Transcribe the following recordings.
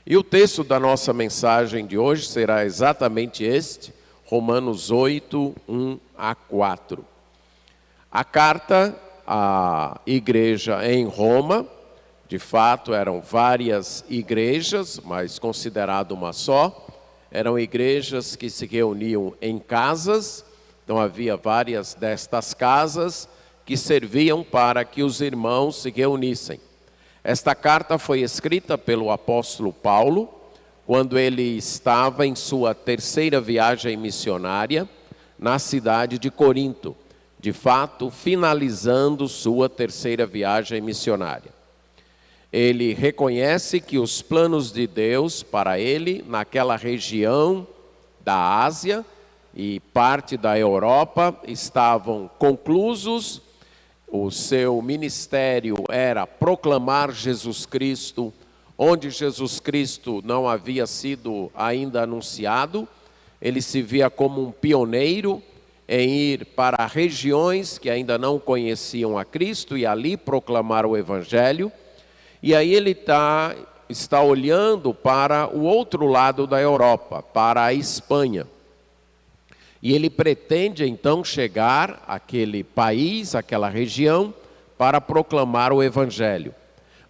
E o texto da nossa mensagem de hoje será exatamente este, Romanos 8, 1 a 4. A carta à igreja em Roma, de fato eram várias igrejas, mas considerado uma só. Eram igrejas que se reuniam em casas, então havia várias destas casas que serviam para que os irmãos se reunissem. Esta carta foi escrita pelo apóstolo Paulo, quando ele estava em sua terceira viagem missionária na cidade de Corinto, de fato finalizando sua terceira viagem missionária. Ele reconhece que os planos de Deus para ele, naquela região da Ásia e parte da Europa, estavam conclusos. O seu ministério era proclamar Jesus Cristo, onde Jesus Cristo não havia sido ainda anunciado. Ele se via como um pioneiro em ir para regiões que ainda não conheciam a Cristo e ali proclamar o Evangelho. E aí ele está olhando para o outro lado da Europa, para a Espanha. E ele pretende então chegar àquele país, àquela região, para proclamar o Evangelho.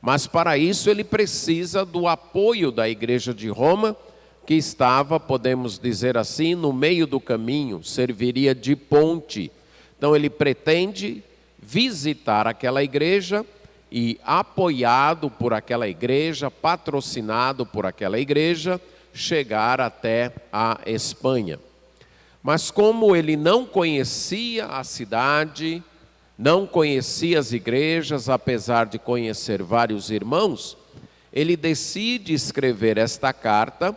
Mas para isso ele precisa do apoio da igreja de Roma, que estava, podemos dizer assim, no meio do caminho, serviria de ponte. Então ele pretende visitar aquela igreja e, apoiado por aquela igreja, patrocinado por aquela igreja, chegar até a Espanha. Mas como ele não conhecia a cidade, não conhecia as igrejas, apesar de conhecer vários irmãos, ele decide escrever esta carta,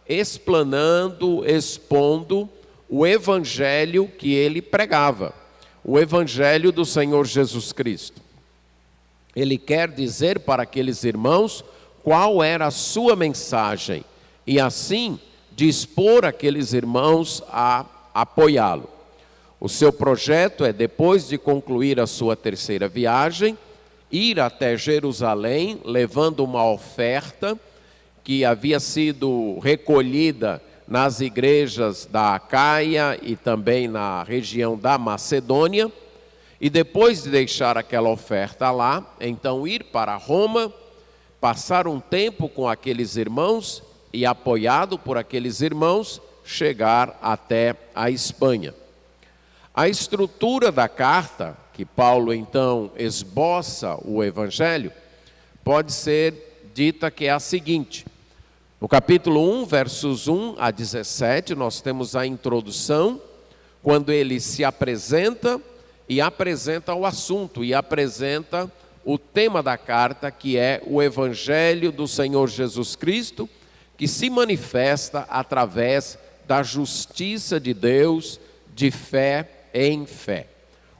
explanando, expondo o evangelho que ele pregava, o evangelho do Senhor Jesus Cristo. Ele quer dizer para aqueles irmãos qual era a sua mensagem e assim dispor aqueles irmãos a apoiá-lo. O seu projeto é, depois de concluir a sua terceira viagem, ir até Jerusalém, levando uma oferta que havia sido recolhida nas igrejas da Acaia e também na região da Macedônia, e depois de deixar aquela oferta lá, então ir para Roma, passar um tempo com aqueles irmãos e, apoiado por aqueles irmãos, chegar até a Espanha. A estrutura da carta, que Paulo então esboça o Evangelho, pode ser dita que é a seguinte. No capítulo 1, versos 1 a 17, nós temos a introdução, quando ele se apresenta e apresenta o assunto, e apresenta o tema da carta, que é o Evangelho do Senhor Jesus Cristo, que se manifesta através da justiça de Deus, de fé em fé.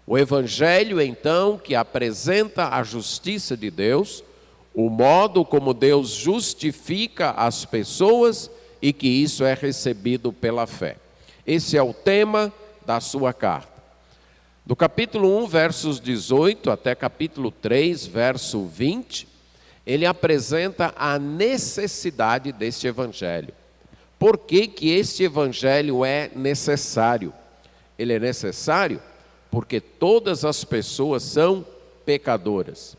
O Evangelho, então, que apresenta a justiça de Deus, o modo como Deus justifica as pessoas e que isso é recebido pela fé. Esse é o tema da sua carta. Do capítulo 1, versos 18 até capítulo 3, verso 20, ele apresenta a necessidade deste Evangelho. Por que que este Evangelho é necessário? Ele é necessário porque todas as pessoas são pecadoras.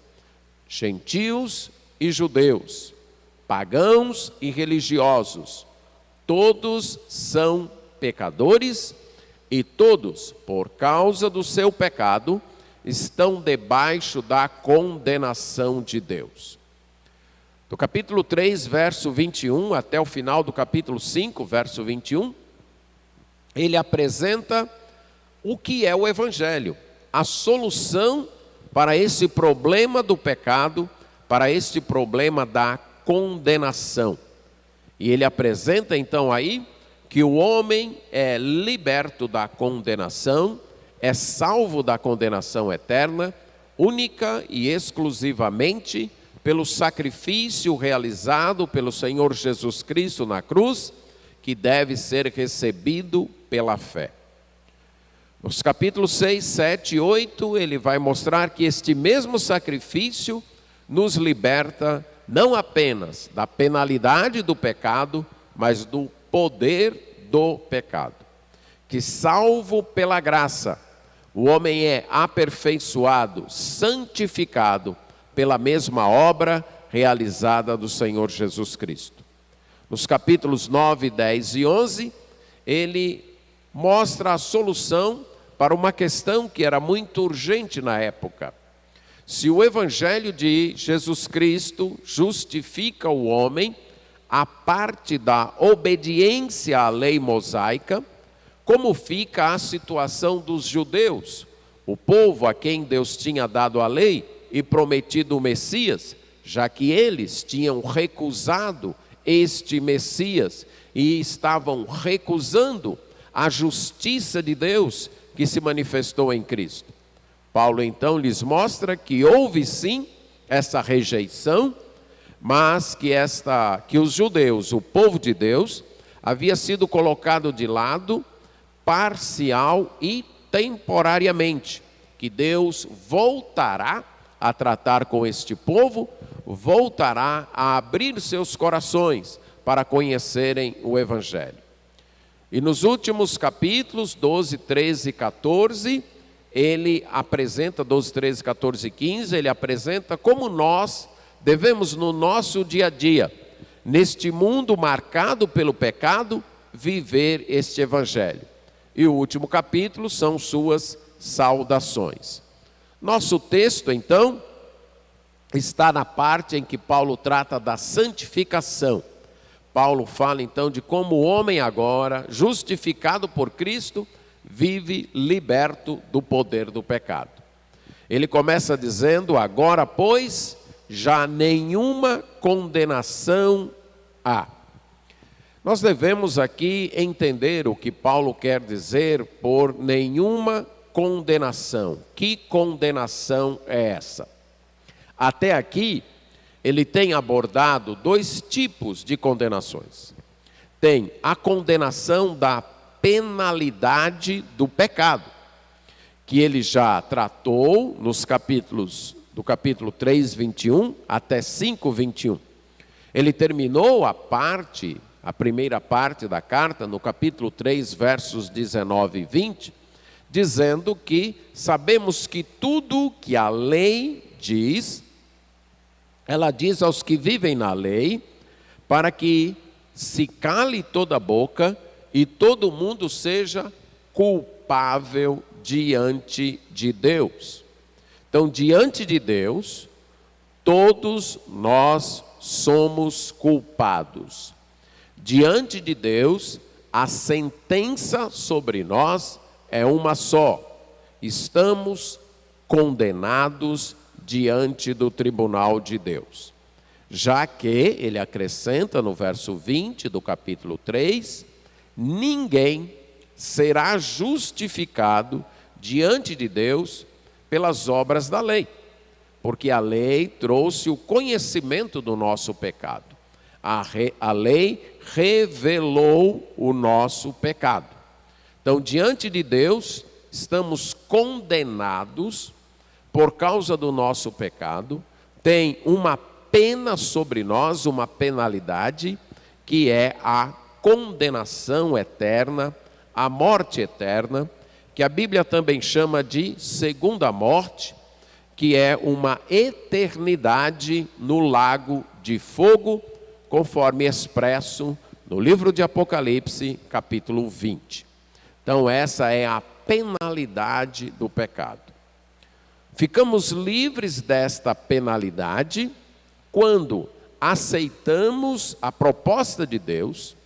Gentios e judeus, pagãos e religiosos, todos são pecadores e todos, por causa do seu pecado, estão debaixo da condenação de Deus. Do capítulo 3, verso 21, até o final do capítulo 5, verso 21, ele apresenta o que é o Evangelho, a solução para esse problema do pecado, para este problema da condenação. E ele apresenta então aí que o homem é liberto da condenação, é salvo da condenação eterna, única e exclusivamente pelo sacrifício realizado pelo Senhor Jesus Cristo na cruz, que deve ser recebido pela fé. Nos capítulos 6, 7 e 8, ele vai mostrar que este mesmo sacrifício nos liberta não apenas da penalidade do pecado, mas do poder do pecado. Que salvo pela graça, o homem é aperfeiçoado, santificado pela mesma obra realizada do Senhor Jesus Cristo. Nos capítulos 9, 10 e 11, ele mostra a solução para uma questão que era muito urgente na época. Se o Evangelho de Jesus Cristo justifica o homem, a parte da obediência à lei mosaica, como fica a situação dos judeus, o povo a quem Deus tinha dado a lei e prometido o Messias, já que eles tinham recusado este Messias e estavam recusando a justiça de Deus que se manifestou em Cristo. Paulo então lhes mostra que houve sim essa rejeição, mas que os judeus, o povo de Deus, havia sido colocado de lado parcial e temporariamente, que Deus voltará a tratar com este povo, voltará a abrir seus corações para conhecerem o Evangelho. E nos últimos capítulos, 12, 13 e 14, ele apresenta, 12, 13, 14 e 15, ele apresenta como nós devemos no nosso dia a dia, neste mundo marcado pelo pecado, viver este Evangelho. E o último capítulo são suas saudações. Nosso texto, então, está na parte em que Paulo trata da santificação. Paulo fala então de como o homem agora, justificado por Cristo, vive liberto do poder do pecado. Ele começa dizendo: agora, pois, já nenhuma condenação há. Nós devemos aqui entender o que Paulo quer dizer por nenhuma condenação. Que condenação é essa? Até aqui, ele tem abordado dois tipos de condenações. Tem a condenação da penalidade do pecado, que ele já tratou nos capítulos, do capítulo 3, 21 até 5, 21. Ele terminou a primeira parte da carta, no capítulo 3, versos 19 e 20, dizendo que sabemos que tudo que a lei diz, ela diz aos que vivem na lei, para que se cale toda a boca e todo mundo seja culpável diante de Deus. Então, diante de Deus, todos nós somos culpados. Diante de Deus, a sentença sobre nós é uma só: estamos condenados diante do tribunal de Deus. Já que, ele acrescenta no verso 20 do capítulo 3, ninguém será justificado diante de Deus pelas obras da lei, porque a lei trouxe o conhecimento do nosso pecado. A lei revelou o nosso pecado. Então, diante de Deus, estamos condenados por causa do nosso pecado. Tem uma pena sobre nós, uma penalidade, que é a condenação eterna, a morte eterna, que a Bíblia também chama de segunda morte, que é uma eternidade no lago de fogo, conforme expresso no livro de Apocalipse, capítulo 20. Então, essa é a penalidade do pecado. Ficamos livres desta penalidade quando aceitamos a proposta de Deus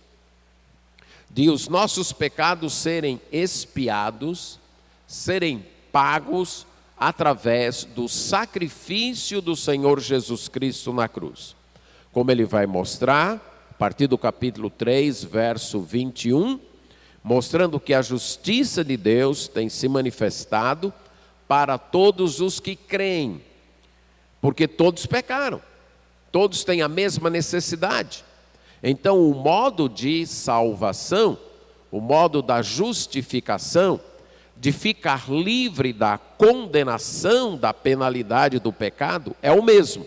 de os nossos pecados serem expiados, serem pagos através do sacrifício do Senhor Jesus Cristo na cruz. Como ele vai mostrar, a partir do capítulo 3, verso 21, mostrando que a justiça de Deus tem se manifestado para todos os que creem, porque todos pecaram, todos têm a mesma necessidade. Então, o modo de salvação, o modo da justificação, de ficar livre da condenação, da penalidade do pecado, é o mesmo.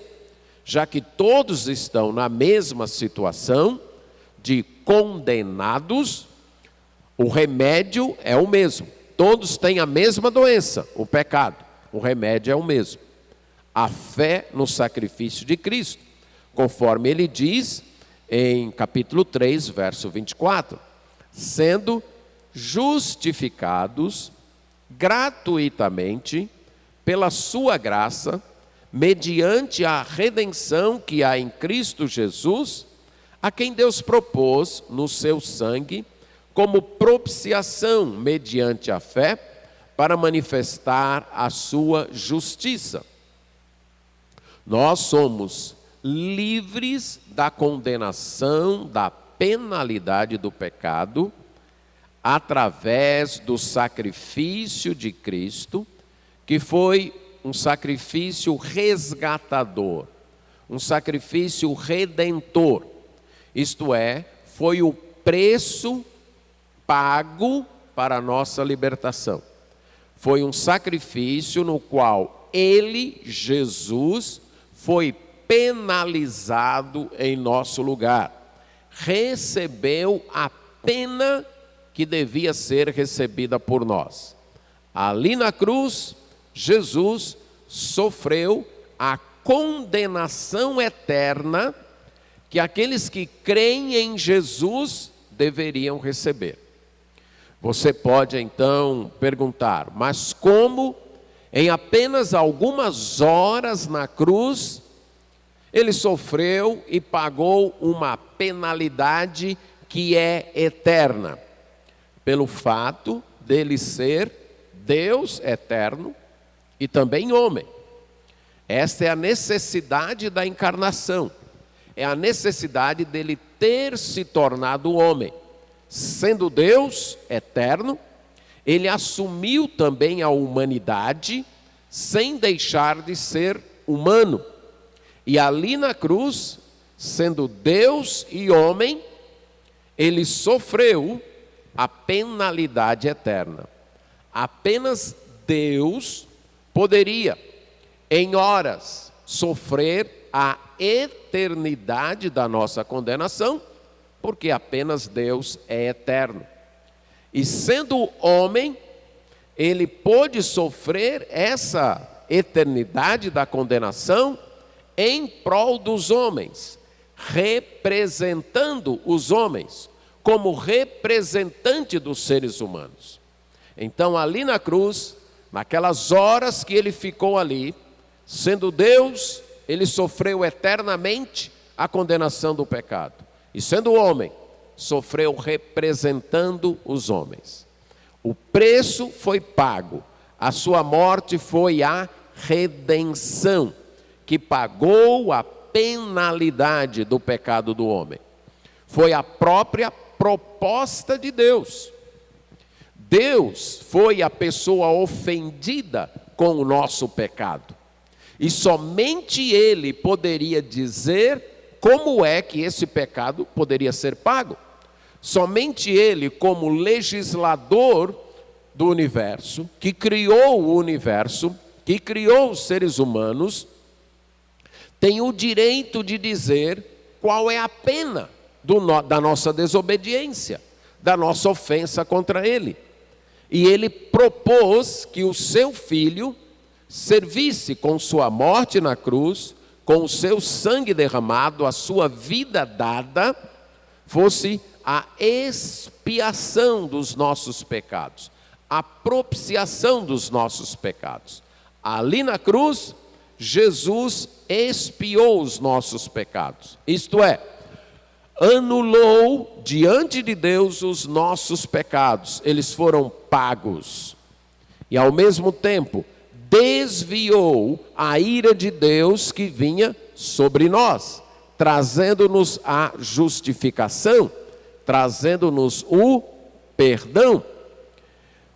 já que todos estão na mesma situação de condenados, o remédio é o mesmo. Todos têm a mesma doença, o pecado. O remédio é o mesmo. A fé no sacrifício de Cristo, conforme ele diz em capítulo 3, verso 24, sendo justificados gratuitamente pela sua graça, mediante a redenção que há em Cristo Jesus, a quem Deus propôs no seu sangue, como propiciação mediante a fé, para manifestar a sua justiça. Nós somos livres da condenação, da penalidade do pecado, através do sacrifício de Cristo, que foi um sacrifício resgatador, um sacrifício redentor. Isto é, foi o preço pago para a nossa libertação. Foi um sacrifício no qual ele, Jesus, foi penalizado em nosso lugar. Recebeu a pena que devia ser recebida por nós. Ali na cruz, Jesus sofreu a condenação eterna que aqueles que creem em Jesus deveriam receber. Você pode então perguntar, mas como em apenas algumas horas na cruz ele sofreu e pagou uma penalidade que é eterna? Pelo fato dele ser Deus eterno e também homem. Esta é a necessidade da encarnação. É a necessidade dele ter se tornado homem. Sendo Deus eterno, ele assumiu também a humanidade, sem deixar de ser humano. E ali na cruz, sendo Deus e homem, ele sofreu a penalidade eterna. Apenas Deus poderia, em horas, sofrer a eternidade da nossa condenação, porque apenas Deus é eterno. E sendo homem, ele pôde sofrer essa eternidade da condenação em prol dos homens, representando os homens, como representante dos seres humanos. Então, ali na cruz, naquelas horas que ele ficou ali, sendo Deus, ele sofreu eternamente a condenação do pecado. E sendo homem, sofreu representando os homens. O preço foi pago, a sua morte foi a redenção, que pagou a penalidade do pecado do homem. Foi a própria proposta de Deus. Deus foi a pessoa ofendida com o nosso pecado. E somente Ele poderia dizer como é que esse pecado poderia ser pago. Somente Ele, como legislador do universo, que criou o universo, que criou os seres humanos, tem o direito de dizer qual é a pena da nossa desobediência, da nossa ofensa contra Ele. E Ele propôs que o seu Filho servisse com sua morte na cruz, com o seu sangue derramado, a sua vida dada, fosse a expiação dos nossos pecados, a propiciação dos nossos pecados. Ali na cruz, Jesus expiou os nossos pecados, isto é, anulou diante de Deus os nossos pecados, eles foram pagos. E ao mesmo tempo, desviou a ira de Deus que vinha sobre nós, trazendo-nos a justificação, trazendo-nos o perdão.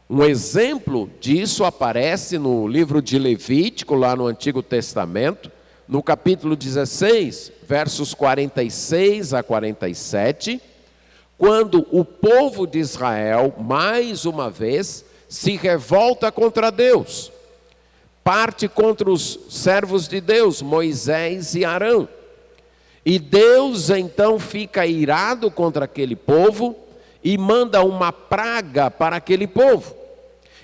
Um exemplo disso aparece no livro de Levítico, lá no Antigo Testamento, no capítulo 16, versos 46 a 47, quando o povo de Israel, mais uma vez, se revolta contra Deus. parte contra os servos de Deus, Moisés e Arão. E Deus então fica irado contra aquele povo e manda uma praga para aquele povo.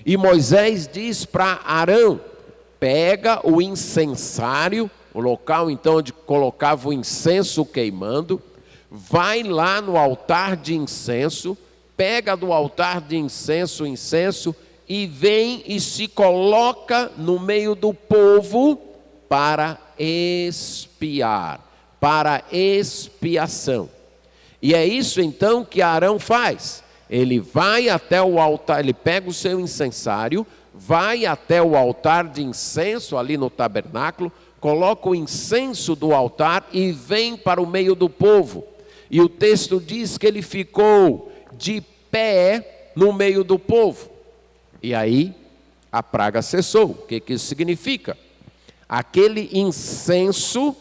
E Moisés diz para Arão: pega o incensário, o local então onde colocava o incenso queimando, vai lá no altar de incenso, pega do altar de incenso o incenso e vem e se coloca no meio do povo para expiar, para expiação. E é isso então que Arão faz. Ele vai até o altar, ele pega o seu incensário, vai até o altar de incenso ali no tabernáculo, coloca o incenso do altar e vem para o meio do povo. E o texto diz que ele ficou de pé no meio do povo. E aí a praga cessou. O que isso significa? Aquele incenso,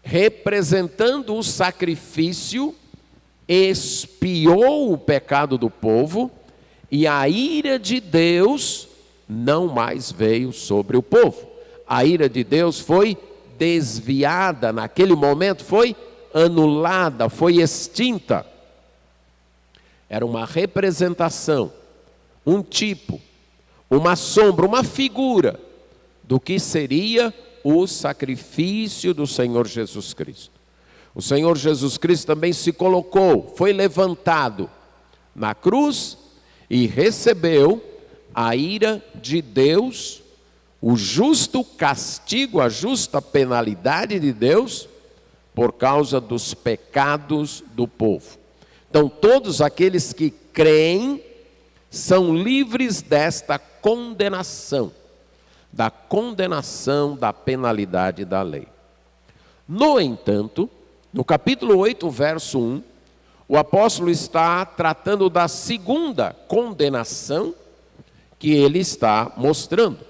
representando o sacrifício, expiou o pecado do povo, e a ira de Deus não mais veio sobre o povo. A ira de Deus foi desviada, naquele momento foi anulada, foi extinta. Era uma representação, um tipo, uma sombra, uma figura do que seria o sacrifício do Senhor Jesus Cristo. O Senhor Jesus Cristo também se colocou, foi levantado na cruz e recebeu a ira de Deus, o justo castigo, a justa penalidade de Deus, por causa dos pecados do povo. Então, todos aqueles que creem são livres desta condenação, da penalidade da lei. No entanto, no capítulo 8, verso 1, o apóstolo está tratando da segunda condenação que ele está mostrando.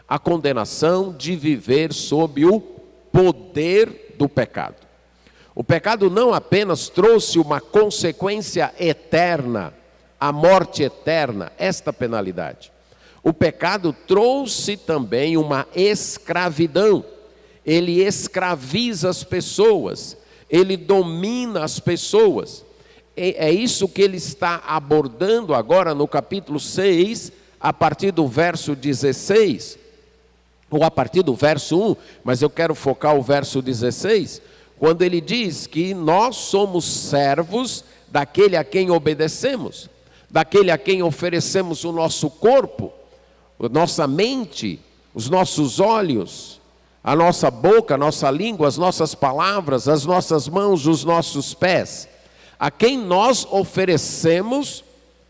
A condenação de viver sob o poder do pecado. O pecado não apenas trouxe uma consequência eterna, a morte eterna, esta penalidade. O pecado trouxe também uma escravidão. Ele escraviza as pessoas, ele domina as pessoas. É isso que ele está abordando agora no capítulo 6, a partir do verso 16, ou a partir do verso 1, mas eu quero focar o verso 16, quando ele diz que nós somos servos daquele a quem obedecemos, daquele a quem oferecemos o nosso corpo, a nossa mente, os nossos olhos, a nossa boca, a nossa língua, as nossas palavras, as nossas mãos, os nossos pés. A quem nós oferecemos,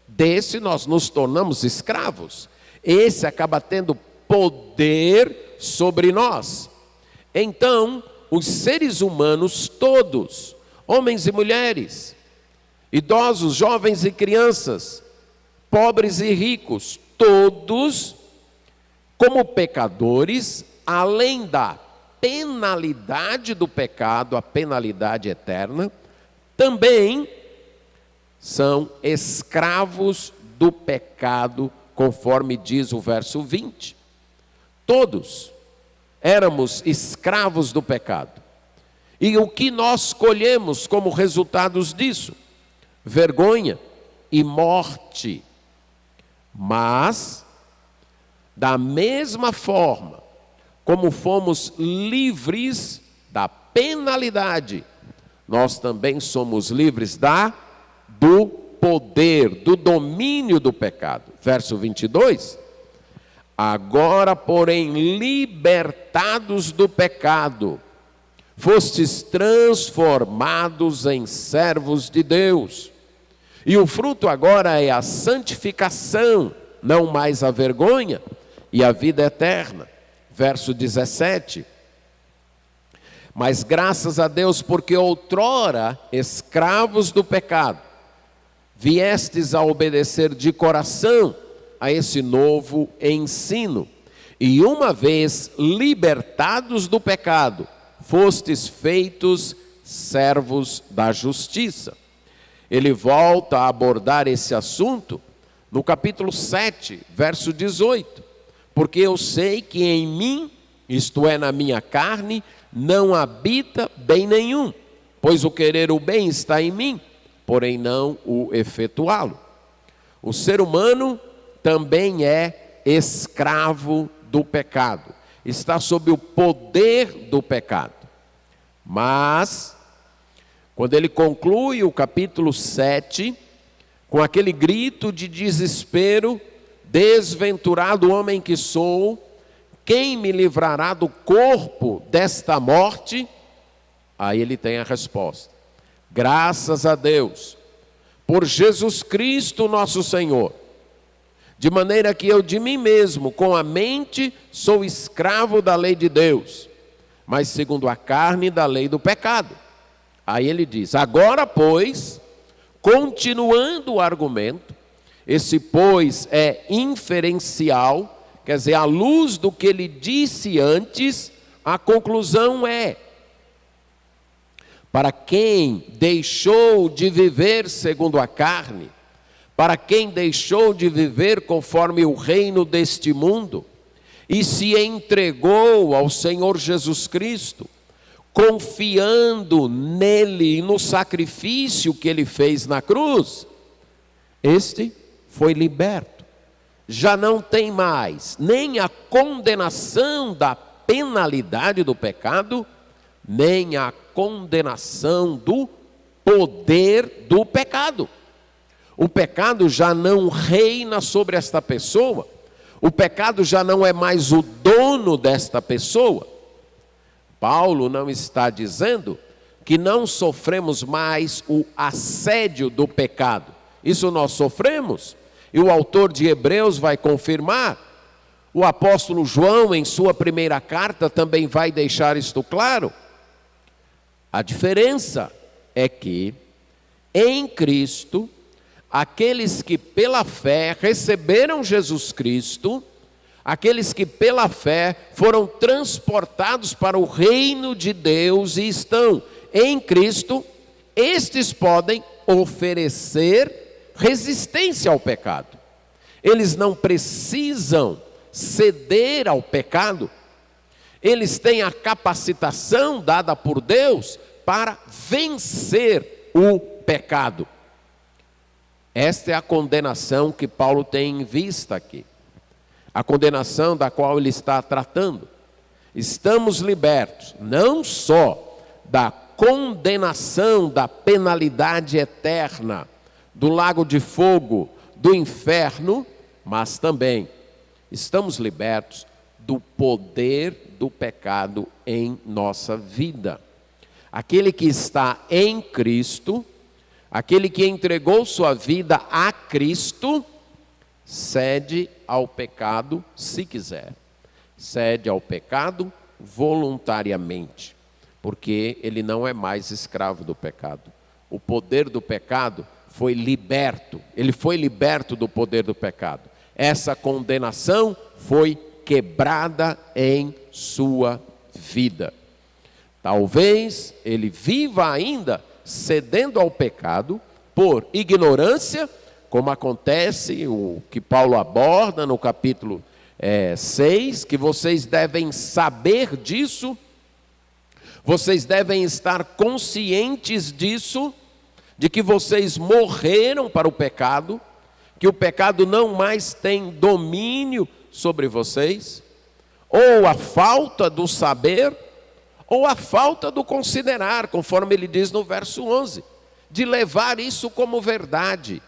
desse nós nos tornamos escravos. Esse acaba tendo poder sobre nós. Então, os seres humanos todos, homens e mulheres, idosos, jovens e crianças, pobres e ricos, todos, como pecadores, além da penalidade do pecado, a penalidade eterna, também são escravos do pecado, conforme diz o verso 20. Todos éramos escravos do pecado. E o que nós colhemos como resultados disso? Vergonha e morte. Mas, da mesma forma como fomos livres da penalidade, nós também somos livres do poder, do domínio do pecado. Verso 22. Agora, porém, libertados do pecado, fostes transformados em servos de Deus. E o fruto agora é a santificação, não mais a vergonha, e a vida eterna. Verso 17. Mas graças a Deus, porque outrora, escravos do pecado, viestes a obedecer de coração a esse novo ensino. E uma vez libertados do pecado, fostes feitos servos da justiça. Ele volta a abordar esse assunto no capítulo 7, verso 18. porque eu sei que em mim, isto é, na minha carne, não habita bem nenhum, pois o querer o bem está em mim, porém não o efetuá-lo. O ser humano também é escravo do pecado, está sob o poder do pecado. Mas, quando ele conclui o capítulo 7, com aquele grito de desespero: desventurado homem que sou, quem me livrará do corpo desta morte? Aí ele tem a resposta: graças a Deus, por Jesus Cristo nosso Senhor, de maneira que eu de mim mesmo, com a mente, sou escravo da lei de Deus, mas segundo a carne, da lei do pecado. Aí ele diz: agora, pois, continuando o argumento, esse pois é inferencial, quer dizer, à luz do que ele disse antes, a conclusão é: para quem deixou de viver segundo a carne, para quem deixou de viver conforme o reino deste mundo, e se entregou ao Senhor Jesus Cristo, confiando nele e no sacrifício que ele fez na cruz, este foi liberto. Já não tem mais nem a condenação da penalidade do pecado, nem a condenação do poder do pecado. O pecado já não reina sobre esta pessoa, o pecado já não é mais o dono desta pessoa. Paulo não está dizendo que não sofremos mais o assédio do pecado. Isso nós sofremos, e o autor de Hebreus vai confirmar. O apóstolo João, em sua primeira carta, também vai deixar isto claro. A diferença é que, em Cristo, aqueles que pela fé receberam Jesus Cristo, aqueles que pela fé foram transportados para o reino de Deus e estão em Cristo, estes podem oferecer resistência ao pecado. Eles não precisam ceder ao pecado, eles têm a capacitação dada por Deus para vencer o pecado. Esta é a condenação que Paulo tem em vista aqui, a condenação da qual ele está tratando. Estamos libertos não só da condenação da penalidade eterna, do lago de fogo, do inferno, mas também estamos libertos do poder do pecado em nossa vida. Aquele que está em Cristo, aquele que entregou sua vida a Cristo, cede ao pecado se quiser, cede ao pecado voluntariamente, porque ele não é mais escravo do pecado. O poder do pecado foi liberto, ele foi liberto do poder do pecado. Essa condenação foi quebrada em sua vida. Talvez ele viva ainda cedendo ao pecado por ignorância, como acontece o que Paulo aborda no capítulo 6, que vocês devem saber disso, vocês devem estar conscientes disso, de que vocês morreram para o pecado, que o pecado não mais tem domínio sobre vocês, ou a falta do saber, ou a falta do considerar, conforme ele diz no verso 11, de levar isso como verdade,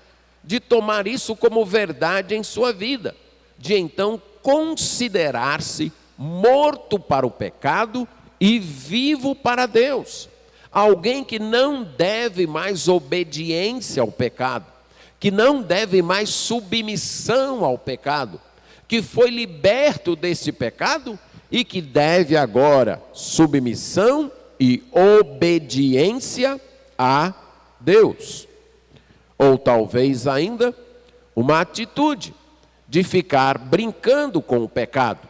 de tomar isso como verdade em sua vida, de então considerar-se morto para o pecado e vivo para Deus. Alguém que não deve mais obediência ao pecado, que não deve mais submissão ao pecado, que foi liberto desse pecado e que deve agora submissão e obediência a Deus. Ou talvez ainda uma atitude de ficar brincando com o pecado,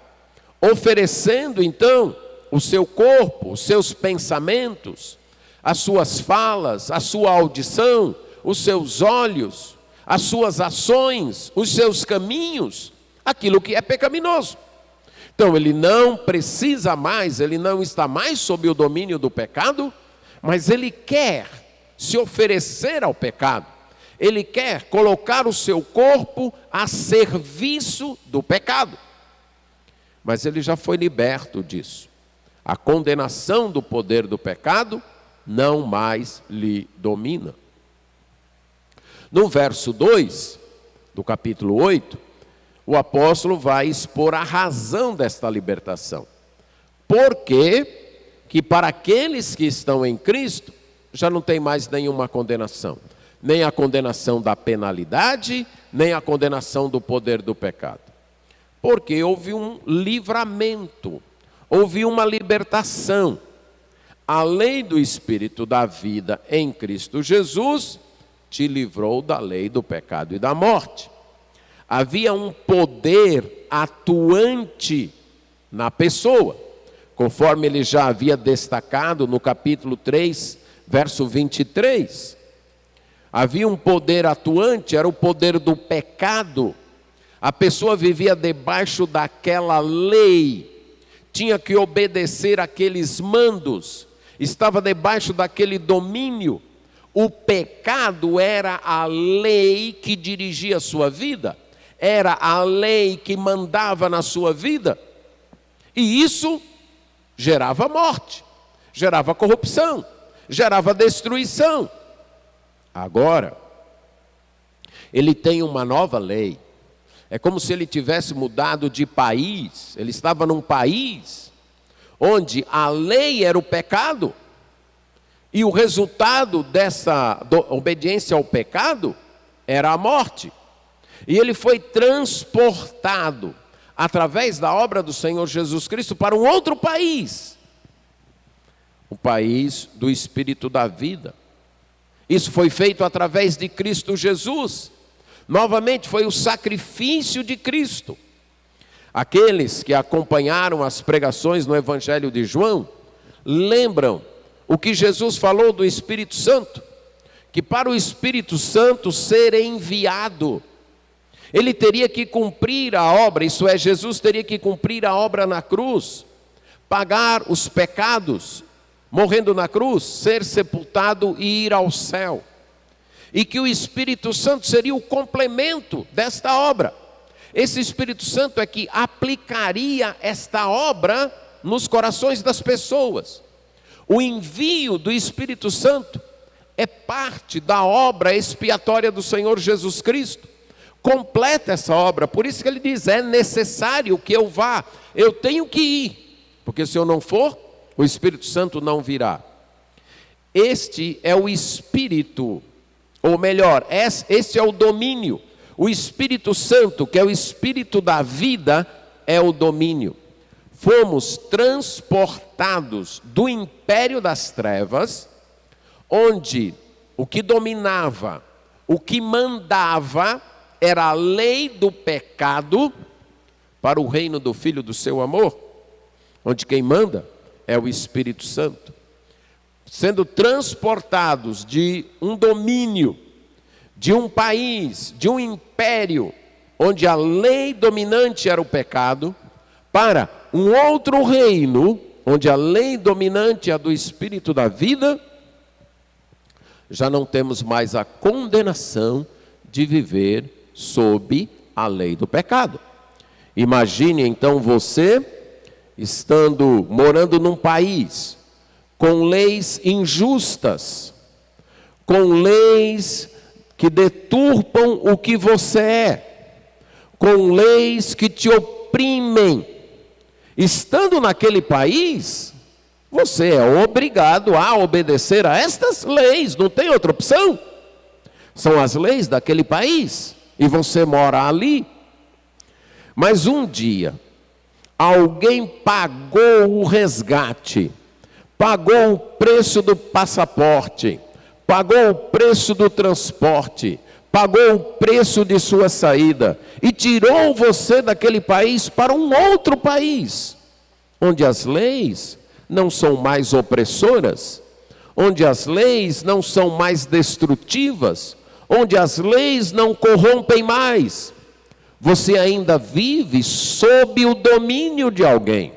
oferecendo então o seu corpo, os seus pensamentos, as suas falas, a sua audição, os seus olhos, as suas ações, os seus caminhos, aquilo que é pecaminoso. Então ele não precisa mais, ele não está mais sob o domínio do pecado, mas ele quer se oferecer ao pecado. Ele quer colocar o seu corpo a serviço do pecado. Mas ele já foi liberto disso. A condenação do poder do pecado não mais lhe domina. No verso 2 do capítulo 8, o apóstolo vai expor a razão desta libertação. Porque que para aqueles que estão em Cristo, já não tem mais nenhuma condenação. Nem a condenação da penalidade, nem a condenação do poder do pecado. Porque houve um livramento, houve uma libertação. A lei do Espírito da vida em Cristo Jesus te livrou da lei do pecado e da morte. Havia um poder atuante na pessoa, conforme ele já havia destacado no capítulo 3, verso 23. Havia um poder atuante, era o poder do pecado. A pessoa vivia debaixo daquela lei, tinha que obedecer aqueles mandos, estava debaixo daquele domínio. O pecado era a lei que dirigia a sua vida, era a lei que mandava na sua vida, e isso gerava morte, gerava corrupção, gerava destruição. Agora, ele tem uma nova lei. É como se ele tivesse mudado de país. Ele estava num país onde a lei era o pecado, e o resultado dessa obediência ao pecado era a morte. E ele foi transportado, através da obra do Senhor Jesus Cristo, para um outro país. O país do Espírito da vida. Isso foi feito através de Cristo Jesus. Novamente foi o sacrifício de Cristo. Aqueles que acompanharam as pregações no Evangelho de João, lembram o que Jesus falou do Espírito Santo, que para o Espírito Santo ser enviado, ele teria que cumprir a obra, isso é, Jesus teria que cumprir a obra na cruz, pagar os pecados, morrendo na cruz, ser sepultado e ir ao céu. E que o Espírito Santo seria o complemento desta obra. Esse Espírito Santo é que aplicaria esta obra nos corações das pessoas. O envio do Espírito Santo é parte da obra expiatória do Senhor Jesus Cristo. Completa essa obra, por isso que ele diz, é necessário que eu vá, eu tenho que ir, porque se eu não for, o Espírito Santo não virá. Este é o Espírito, ou melhor, este é o domínio. O Espírito Santo, que é o Espírito da vida, é o domínio. Fomos transportados do império das trevas, onde o que dominava, o que mandava, era a lei do pecado, para o reino do Filho do seu amor, onde quem manda é o Espírito Santo. Sendo transportados de um domínio, de um país, de um império, onde a lei dominante era o pecado, para um outro reino, onde a lei dominante é a do Espírito da vida, já não temos mais a condenação de viver sob a lei do pecado. Imagine então você morando num país com leis injustas, com leis que deturpam o que você é, com leis que te oprimem. Estando naquele país, você é obrigado a obedecer a estas leis, não tem outra opção. São as leis daquele país, e você mora ali. Mas um dia, alguém pagou o resgate, pagou o preço do passaporte, pagou o preço do transporte, pagou o preço de sua saída e tirou você daquele país para um outro país, onde as leis não são mais opressoras, onde as leis não são mais destrutivas, onde as leis não corrompem mais. Você ainda vive sob o domínio de alguém.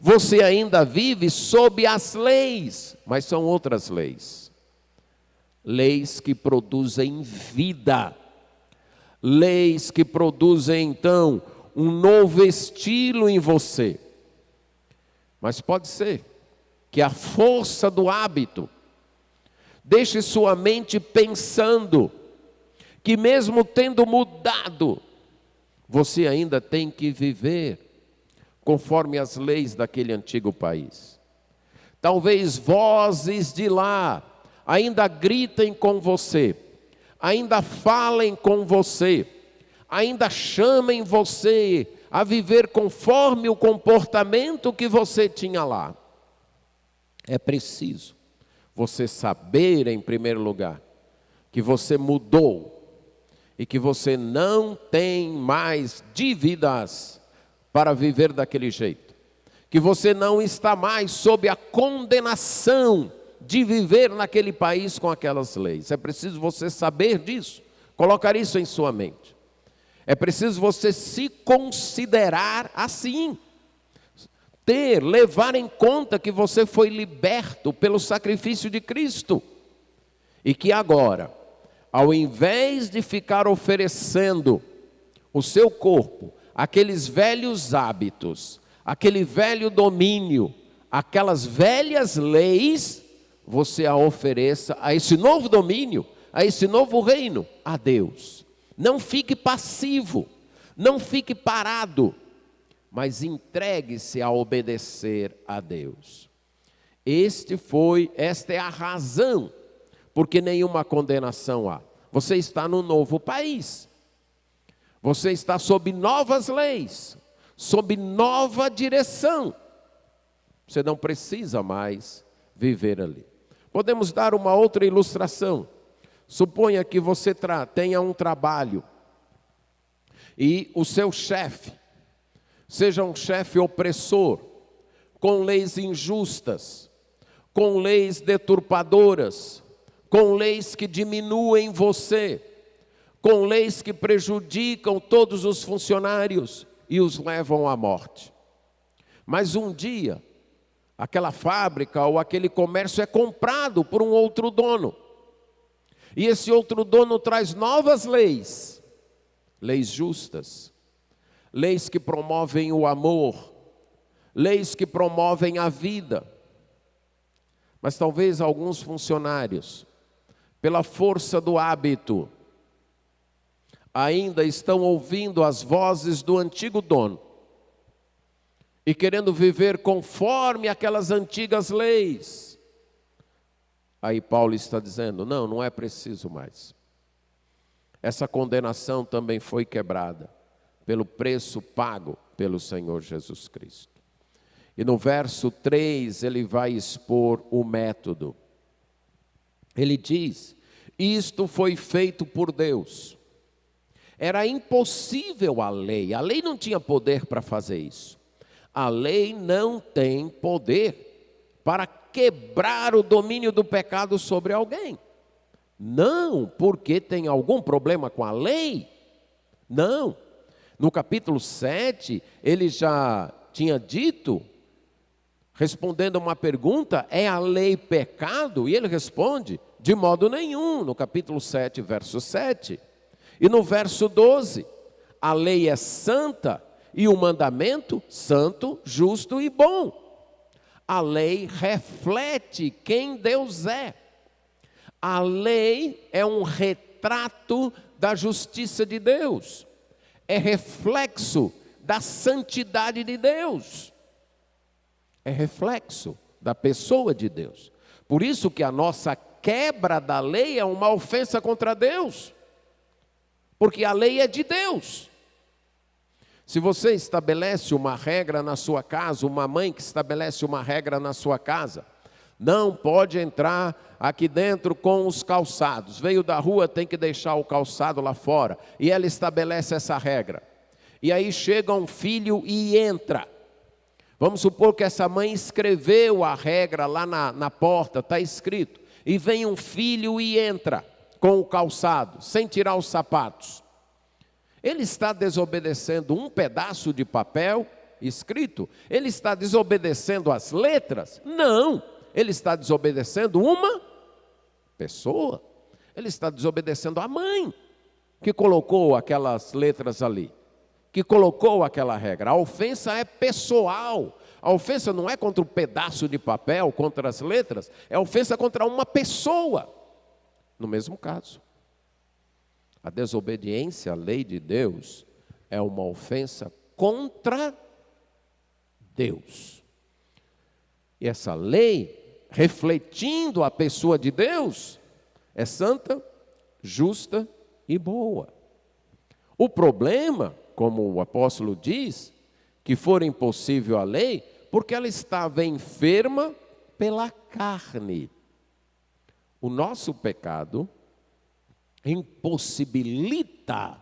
Você ainda vive sob as leis, mas são outras leis. Leis que produzem vida. Leis que produzem, então, um novo estilo em você. Mas pode ser que a força do hábito deixe sua mente pensando que mesmo tendo mudado, você ainda tem que viver conforme as leis daquele antigo país. Talvez vozes de lá ainda gritem com você, ainda falem com você, ainda chamem você a viver conforme o comportamento que você tinha lá. É preciso você saber, em primeiro lugar, que você mudou e que você não tem mais dívidas para viver daquele jeito. Que você não está mais sob a condenação de viver naquele país com aquelas leis. É preciso você saber disso, colocar isso em sua mente. É preciso você se considerar assim. Levar em conta que você foi liberto pelo sacrifício de Cristo. E que agora, ao invés de ficar oferecendo o seu corpo, aqueles velhos hábitos, aquele velho domínio, aquelas velhas leis, você a ofereça a esse novo domínio, a esse novo reino, a Deus. Não fique passivo, não fique parado, mas entregue-se a obedecer a Deus. Esta é a razão, porque nenhuma condenação há. Você está no novo país, você está sob novas leis, sob nova direção. Você não precisa mais viver ali. Podemos dar uma outra ilustração. Suponha que você tenha um trabalho e o seu chefe seja um chefe opressor, com leis injustas, com leis deturpadoras, com leis que diminuem você, com leis que prejudicam todos os funcionários e os levam à morte. Mas um dia, aquela fábrica ou aquele comércio é comprado por um outro dono. E esse outro dono traz novas leis, leis justas, leis que promovem o amor, leis que promovem a vida. Mas talvez alguns funcionários, pela força do hábito, ainda estão ouvindo as vozes do antigo dono e querendo viver conforme aquelas antigas leis. Aí Paulo está dizendo, não é preciso mais. Essa condenação também foi quebrada pelo preço pago pelo Senhor Jesus Cristo. E no verso 3 ele vai expor o método. Ele diz, isto foi feito por Deus. Era impossível a lei não tinha poder para fazer isso. A lei não tem poder para quebrar o domínio do pecado sobre alguém. Não, porque tem algum problema com a lei. Não. No capítulo 7, ele já tinha dito, respondendo a uma pergunta, é a lei pecado? E ele responde, de modo nenhum, no capítulo 7, verso 7. E no verso 12, a lei é santa e o mandamento santo, justo e bom. A lei reflete quem Deus é. A lei é um retrato da justiça de Deus. É reflexo da santidade de Deus. É reflexo da pessoa de Deus. Por isso que a nossa quebra da lei é uma ofensa contra Deus. Porque a lei é de Deus. Se você estabelece uma regra na sua casa, uma mãe que estabelece uma regra na sua casa, não pode entrar aqui dentro com os calçados. Veio da rua, tem que deixar o calçado lá fora. E ela estabelece essa regra. E aí chega um filho e entra. Vamos supor que essa mãe escreveu a regra lá na porta, está escrito. E vem um filho e entra com o calçado, sem tirar os sapatos. Ele está desobedecendo um pedaço de papel escrito? Ele está desobedecendo as letras? Não, ele está desobedecendo uma pessoa. Ele está desobedecendo a mãe que colocou aquelas letras ali, que colocou aquela regra. A ofensa é pessoal. A ofensa não é contra um pedaço de papel, contra as letras, é ofensa contra uma pessoa. No mesmo caso, a desobediência à lei de Deus é uma ofensa contra Deus. E essa lei, refletindo a pessoa de Deus, é santa, justa e boa. O problema, como o apóstolo diz, que for impossível a lei, porque ela estava enferma pela carne. O nosso pecado impossibilita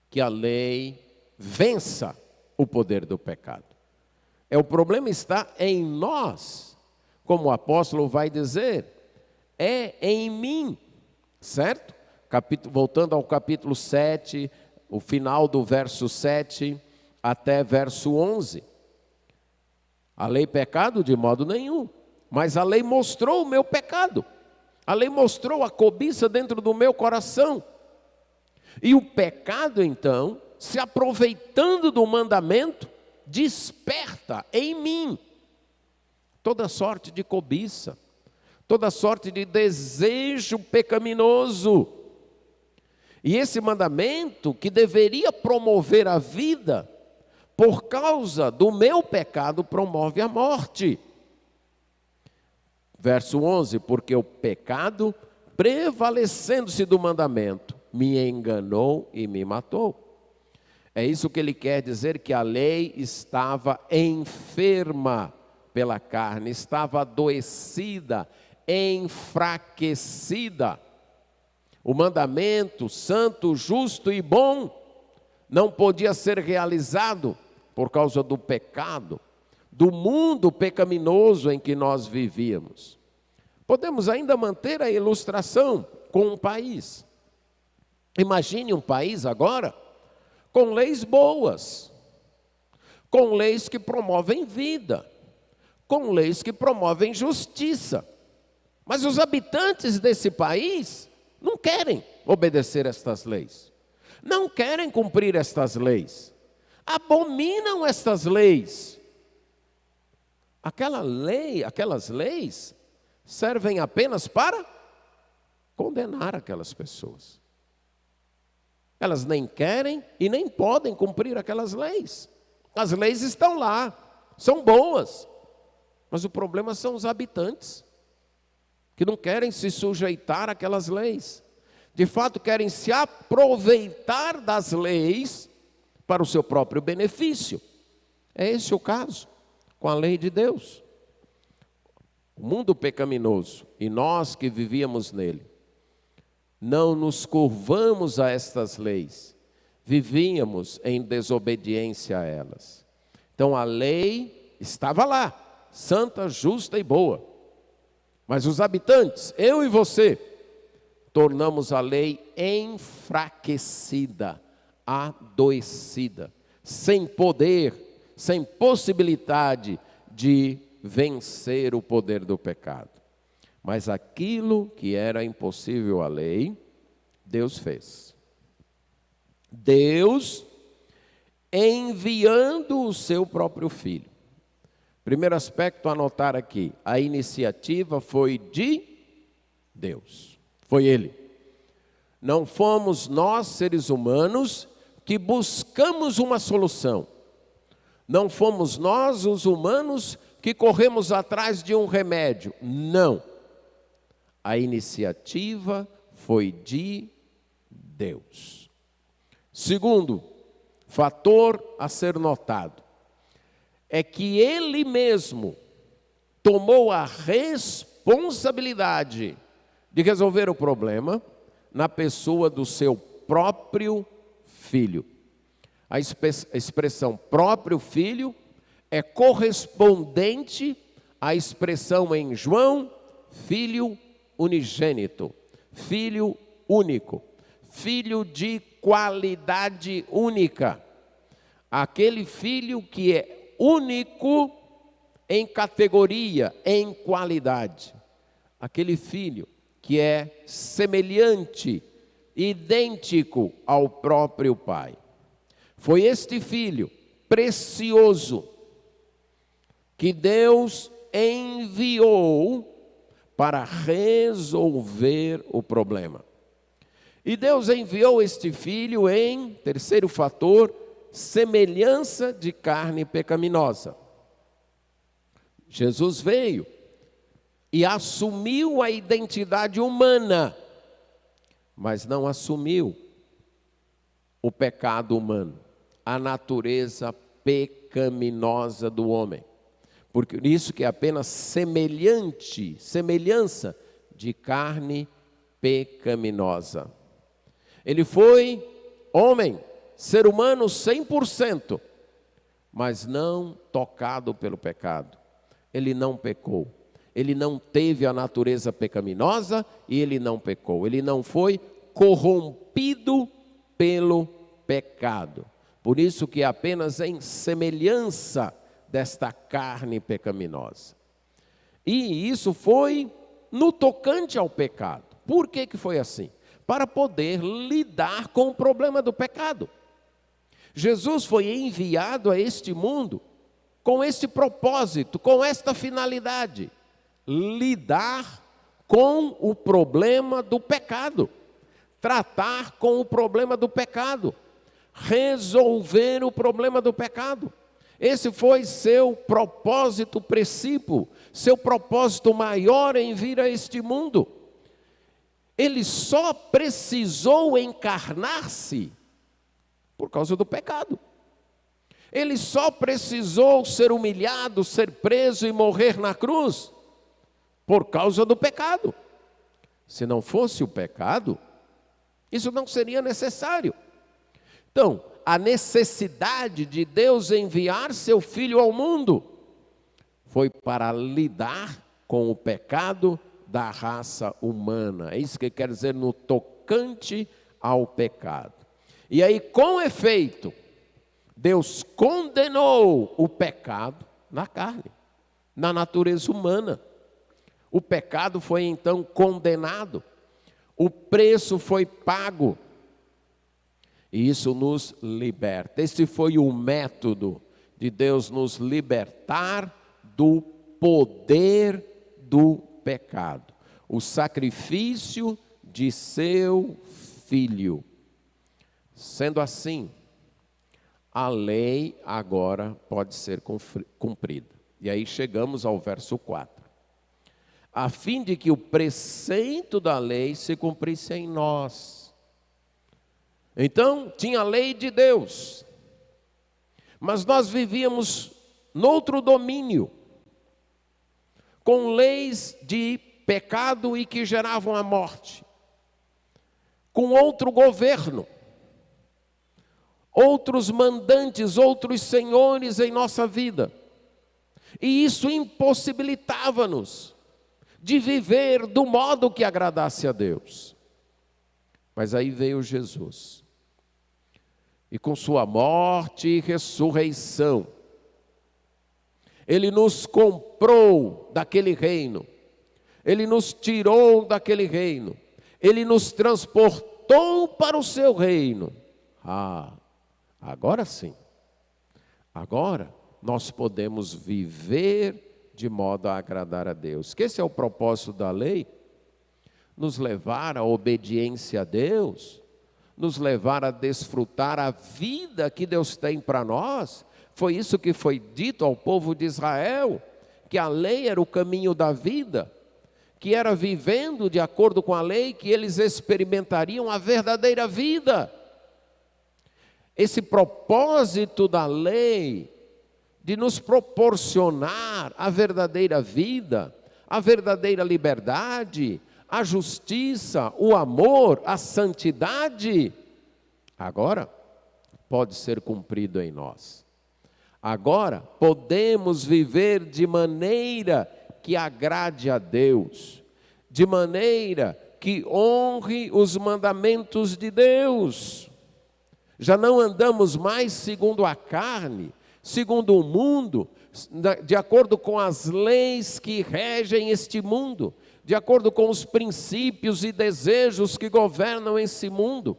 que a lei vença o poder do pecado. O problema está em nós, como o apóstolo vai dizer, é em mim, certo? Voltando ao capítulo 7, o final do verso 7 até verso 11. A lei pecado de modo nenhum, mas a lei mostrou o meu pecado. A lei mostrou a cobiça dentro do meu coração. E o pecado, então, se aproveitando do mandamento, desperta em mim toda sorte de cobiça, toda sorte de desejo pecaminoso. E esse mandamento, que deveria promover a vida, por causa do meu pecado, promove a morte. Verso 11, porque o pecado, prevalecendo-se do mandamento, me enganou e me matou. É isso que ele quer dizer, que a lei estava enferma pela carne, estava adoecida, enfraquecida. O mandamento santo, justo e bom não podia ser realizado por causa do pecado, do mundo pecaminoso em que nós vivíamos. Podemos ainda manter a ilustração com um país. Imagine um país agora com leis boas, com leis que promovem vida, com leis que promovem justiça. Mas os habitantes desse país não querem obedecer estas leis, não querem cumprir estas leis, abominam estas leis. Aquelas leis servem apenas para condenar aquelas pessoas. Elas nem querem e nem podem cumprir aquelas leis. As leis estão lá, são boas, mas o problema são os habitantes, que não querem se sujeitar àquelas leis. De fato, querem se aproveitar das leis para o seu próprio benefício. É esse o caso com a lei de Deus. O mundo pecaminoso e nós que vivíamos nele, não nos curvamos a estas leis, vivíamos em desobediência a elas. Então a lei estava lá, santa, justa e boa. Mas os habitantes, eu e você, tornamos a lei enfraquecida, adoecida, sem poder, sem possibilidade de vencer o poder do pecado. Mas aquilo que era impossível à lei, Deus fez. Deus enviando o seu próprio Filho. Primeiro aspecto a anotar aqui, a iniciativa foi de Deus. Foi Ele. Não fomos nós, seres humanos, que buscamos uma solução. Não fomos nós, os humanos, que corremos atrás de um remédio. Não. A iniciativa foi de Deus. Segundo fator a ser notado, é que Ele mesmo tomou a responsabilidade de resolver o problema na pessoa do seu próprio Filho. A expressão próprio Filho é correspondente à expressão em João, Filho unigênito, Filho único, filho de qualidade única. Aquele filho que é único em categoria, em qualidade. Aquele filho que é semelhante, idêntico ao próprio Pai. Foi este filho precioso que Deus enviou para resolver o problema. E Deus enviou este filho em, terceiro fator, semelhança de carne pecaminosa. Jesus veio e assumiu a identidade humana, mas não assumiu o pecado humano, a natureza pecaminosa do homem. Por isso que é apenas semelhança de carne pecaminosa. Ele foi homem, ser humano 100%, mas não tocado pelo pecado. Ele não pecou. Ele não teve a natureza pecaminosa e ele não pecou. Ele não foi corrompido pelo pecado. Por isso que é apenas em semelhança desta carne pecaminosa. E isso foi no tocante ao pecado. Por que que foi assim? Para poder lidar com o problema do pecado. Jesus foi enviado a este mundo com este propósito, com esta finalidade: lidar com o problema do pecado, tratar com o problema do pecado, resolver o problema do pecado. Esse foi seu propósito principal, seu propósito maior em vir a este mundo. Ele só precisou encarnar-se por causa do pecado. Ele só precisou ser humilhado, ser preso e morrer na cruz por causa do pecado. Se não fosse o pecado, isso não seria necessário. Então, a necessidade de Deus enviar seu Filho ao mundo foi para lidar com o pecado da raça humana. É isso que quer dizer no tocante ao pecado. E aí, com efeito, Deus condenou o pecado na carne, na natureza humana. O pecado foi então condenado, o preço foi pago, e isso nos liberta. Esse foi o método de Deus nos libertar do poder do pecado, o sacrifício de seu Filho. Sendo assim, a lei agora pode ser cumprida. E aí chegamos ao verso 4. A fim de que o preceito da lei se cumprisse em nós. Então, tinha a lei de Deus, mas nós vivíamos noutro domínio, com leis de pecado e que geravam a morte, com outro governo, outros mandantes, outros senhores em nossa vida. E isso impossibilitava-nos de viver do modo que agradasse a Deus. Mas aí veio Jesus. E com sua morte e ressurreição, Ele nos comprou daquele reino. Ele nos tirou daquele reino. Ele nos transportou para o seu reino. Agora sim. Agora nós podemos viver de modo a agradar a Deus. Que esse é o propósito da lei? Nos levar à obediência a Deus, nos levar a desfrutar a vida que Deus tem para nós. Foi isso que foi dito ao povo de Israel, que a lei era o caminho da vida, que era vivendo de acordo com a lei que eles experimentariam a verdadeira vida. Esse propósito da lei de nos proporcionar a verdadeira vida, a verdadeira liberdade, a justiça, o amor, a santidade, agora pode ser cumprido em nós. Agora podemos viver de maneira que agrade a Deus, de maneira que honre os mandamentos de Deus. Já não andamos mais segundo a carne, segundo o mundo, de acordo com as leis que regem este mundo, de acordo com os princípios e desejos que governam esse mundo.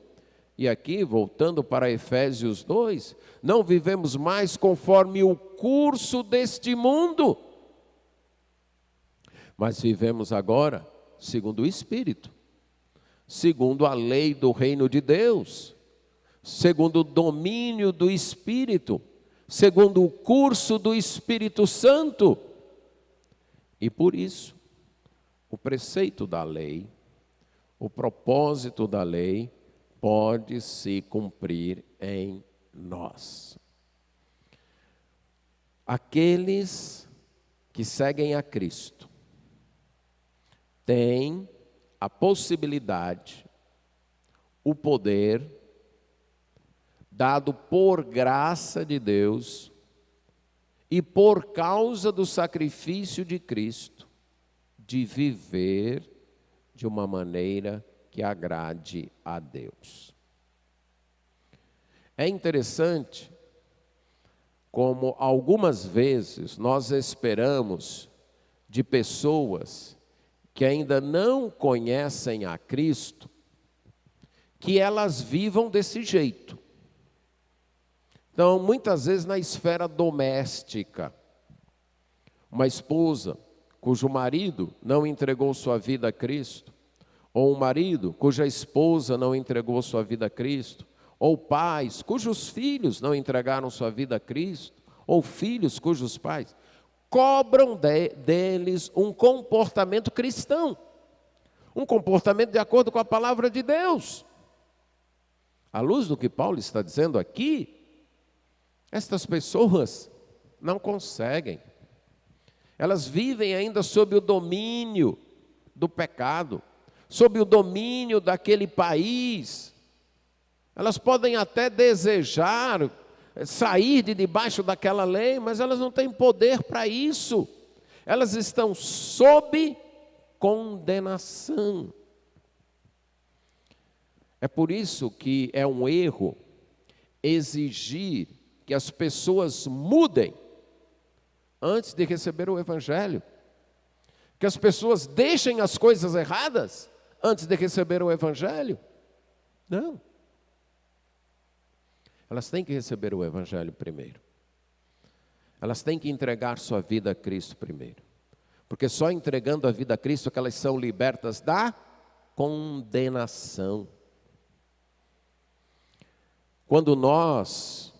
E aqui, voltando para Efésios 2, não vivemos mais conforme o curso deste mundo, mas vivemos agora segundo o Espírito, segundo a lei do reino de Deus, segundo o domínio do Espírito, segundo o curso do Espírito Santo. E por isso, o preceito da lei, o propósito da lei, pode se cumprir em nós. Aqueles que seguem a Cristo têm a possibilidade, o poder, dado por graça de Deus e por causa do sacrifício de Cristo, de viver de uma maneira que agrade a Deus. É interessante como algumas vezes nós esperamos de pessoas que ainda não conhecem a Cristo, que elas vivam desse jeito. Então, muitas vezes na esfera doméstica, uma esposa cujo marido não entregou sua vida a Cristo, ou um marido cuja esposa não entregou sua vida a Cristo, ou pais cujos filhos não entregaram sua vida a Cristo, ou filhos cujos pais cobram deles um comportamento cristão, um comportamento de acordo com a palavra de Deus. À luz do que Paulo está dizendo aqui, estas pessoas não conseguem. Elas vivem ainda sob o domínio do pecado, sob o domínio daquele país. Elas podem até desejar sair de debaixo daquela lei, mas elas não têm poder para isso. Elas estão sob condenação. É por isso que é um erro exigir que as pessoas mudem antes de receber o Evangelho. Que as pessoas deixem as coisas erradas antes de receber o Evangelho. Não. Elas têm que receber o Evangelho primeiro. Elas têm que entregar sua vida a Cristo primeiro. Porque só entregando a vida a Cristo é que elas são libertas da condenação. Quando nós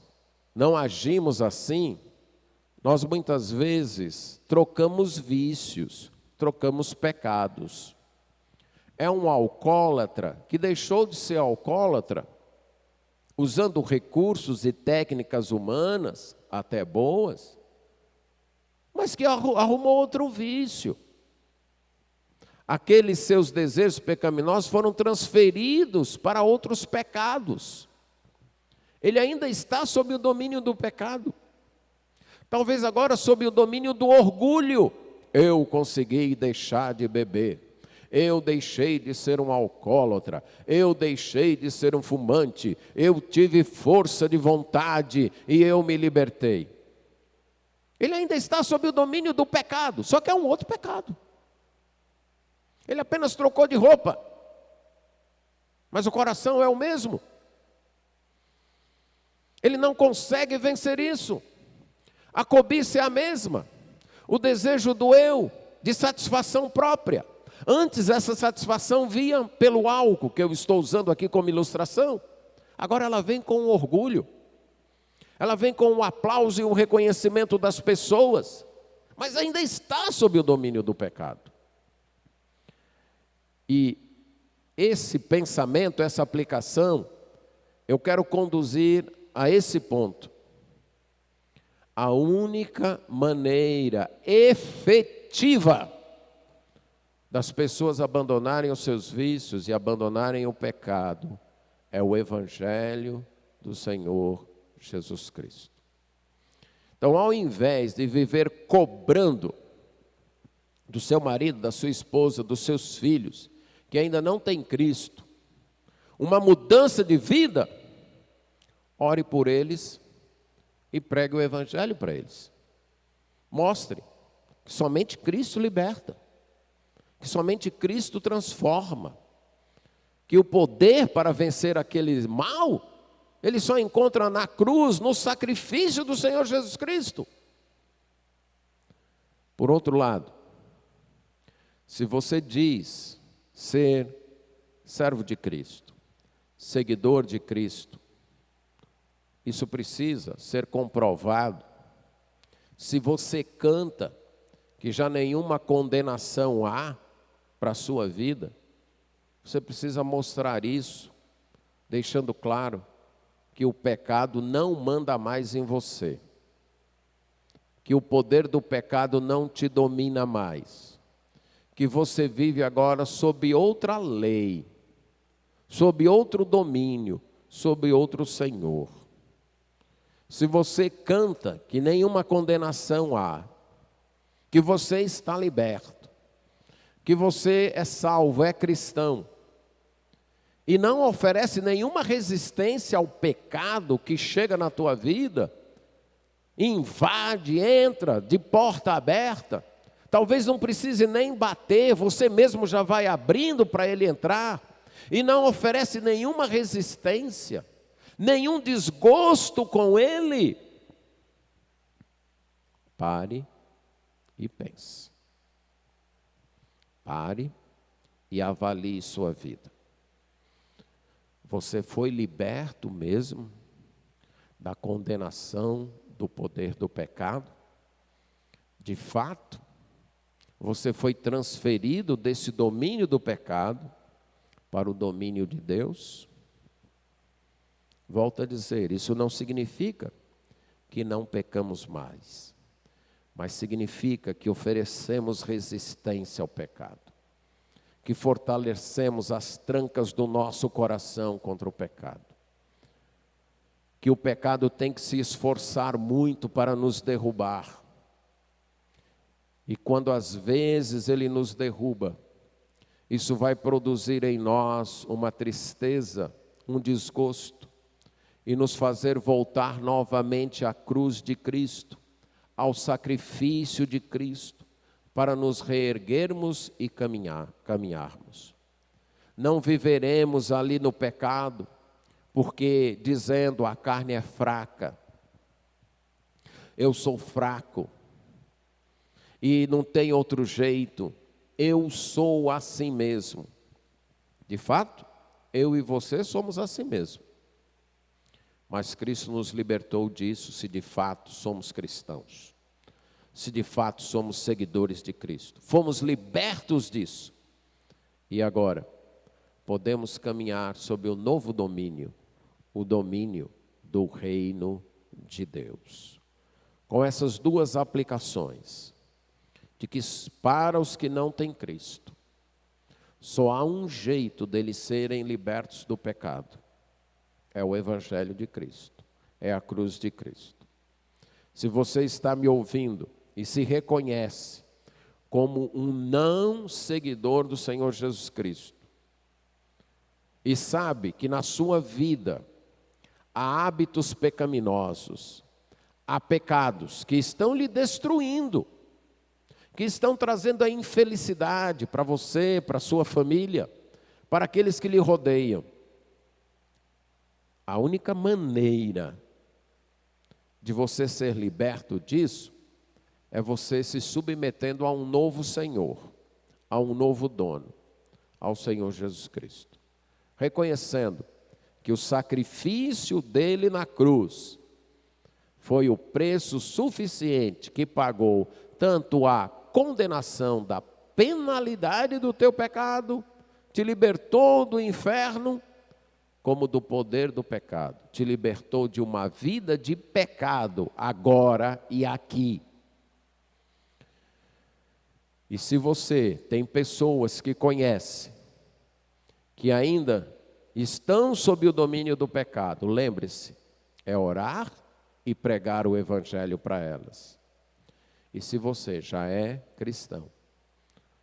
não agimos assim, nós muitas vezes trocamos vícios, trocamos pecados. É um alcoólatra que deixou de ser alcoólatra, usando recursos e técnicas humanas, até boas, mas que arrumou outro vício. Aqueles seus desejos pecaminosos foram transferidos para outros pecados. Ele ainda está sob o domínio do pecado. Talvez agora sob o domínio do orgulho. Eu consegui deixar de beber. Eu deixei de ser um alcoólatra. Eu deixei de ser um fumante. Eu tive força de vontade e eu me libertei. Ele ainda está sob o domínio do pecado, só que é um outro pecado. Ele apenas trocou de roupa, mas o coração é o mesmo. Ele não consegue vencer isso. A cobiça é a mesma. O desejo do eu, de satisfação própria. Antes essa satisfação vinha pelo álcool, que eu estou usando aqui como ilustração. Agora ela vem com o orgulho. Ela vem com o aplauso e o reconhecimento das pessoas. Mas ainda está sob o domínio do pecado. E esse pensamento, essa aplicação, eu quero conduzir a esse ponto. A única maneira efetiva das pessoas abandonarem os seus vícios e abandonarem o pecado é o Evangelho do Senhor Jesus Cristo. Então, ao invés de viver cobrando do seu marido, da sua esposa, dos seus filhos, que ainda não têm Cristo, uma mudança de vida, ore por eles e pregue o Evangelho para eles. Mostre que somente Cristo liberta, que somente Cristo transforma, que o poder para vencer aquele mal, ele só encontra na cruz, no sacrifício do Senhor Jesus Cristo. Por outro lado, se você diz ser servo de Cristo, seguidor de Cristo, isso precisa ser comprovado. Se você canta que já nenhuma condenação há para a sua vida, você precisa mostrar isso, deixando claro que o pecado não manda mais em você, que o poder do pecado não te domina mais, que você vive agora sob outra lei, sob outro domínio, sob outro Senhor. Se você canta que nenhuma condenação há, que você está liberto, que você é salvo, é cristão, e não oferece nenhuma resistência ao pecado que chega na tua vida, invade, entra de porta aberta, talvez não precise nem bater, você mesmo já vai abrindo para ele entrar, e não oferece nenhuma resistência, nenhum desgosto com ele. Pare e pense. Pare e avalie sua vida. Você foi liberto mesmo da condenação do poder do pecado? De fato, você foi transferido desse domínio do pecado para o domínio de Deus? Volto a dizer, isso não significa que não pecamos mais, mas significa que oferecemos resistência ao pecado, que fortalecemos as trancas do nosso coração contra o pecado, que o pecado tem que se esforçar muito para nos derrubar, e quando às vezes ele nos derruba, isso vai produzir em nós uma tristeza, um desgosto, e nos fazer voltar novamente à cruz de Cristo, ao sacrifício de Cristo, para nos reerguermos e caminharmos. Não viveremos ali no pecado, porque dizendo a carne é fraca, eu sou fraco, e não tem outro jeito, eu sou assim mesmo. De fato, eu e você somos assim mesmo. Mas Cristo nos libertou disso, se de fato somos cristãos. Se de fato somos seguidores de Cristo. Fomos libertos disso. E agora, podemos caminhar sob o novo domínio, o domínio do reino de Deus. Com essas duas aplicações, de que para os que não têm Cristo, só há um jeito deles serem libertos do pecado. É o Evangelho de Cristo, é a cruz de Cristo. Se você está me ouvindo e se reconhece como um não seguidor do Senhor Jesus Cristo, e sabe que na sua vida há hábitos pecaminosos, há pecados que estão lhe destruindo, que estão trazendo a infelicidade para você, para a sua família, para aqueles que lhe rodeiam, a única maneira de você ser liberto disso é você se submetendo a um novo Senhor, a um novo dono, ao Senhor Jesus Cristo. Reconhecendo que o sacrifício dele na cruz foi o preço suficiente que pagou tanto a condenação da penalidade do teu pecado, te libertou do inferno, como do poder do pecado, te libertou de uma vida de pecado, agora e aqui. E se você tem pessoas que conhece, que ainda estão sob o domínio do pecado, lembre-se, é orar e pregar o Evangelho para elas. E se você já é cristão,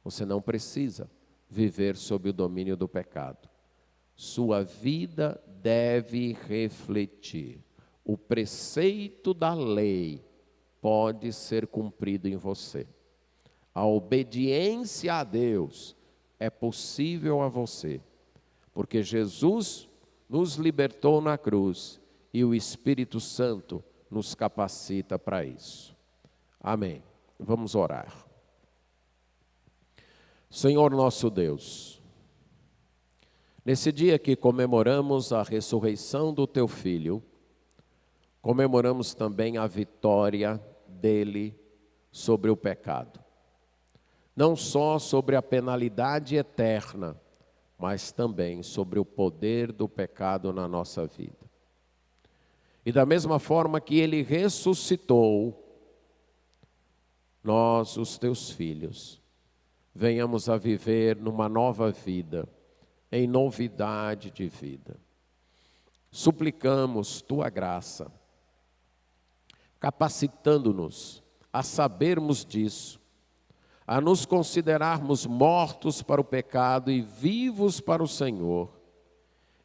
você não precisa viver sob o domínio do pecado. Sua vida deve refletir. O preceito da lei pode ser cumprido em você. A obediência a Deus é possível a você, porque Jesus nos libertou na cruz e o Espírito Santo nos capacita para isso. Amém. Vamos orar. Senhor nosso Deus, nesse dia que comemoramos a ressurreição do Teu Filho, comemoramos também a vitória dele sobre o pecado. Não só sobre a penalidade eterna, mas também sobre o poder do pecado na nossa vida. E da mesma forma que ele ressuscitou, nós, os teus filhos, venhamos a viver numa nova vida, em novidade de vida. Suplicamos tua graça, capacitando-nos a sabermos disso, a nos considerarmos mortos para o pecado e vivos para o Senhor,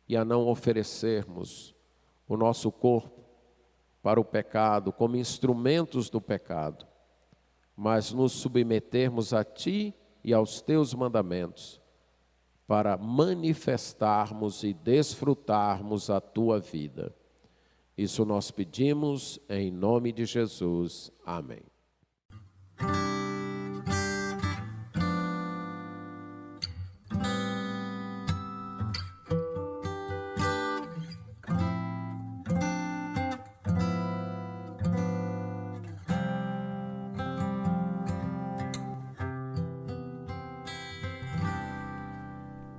e a não oferecermos o nosso corpo para o pecado como instrumentos do pecado, mas nos submetermos a Ti e aos Teus mandamentos, para manifestarmos e desfrutarmos a Tua vida. Isso nós pedimos em nome de Jesus. Amém.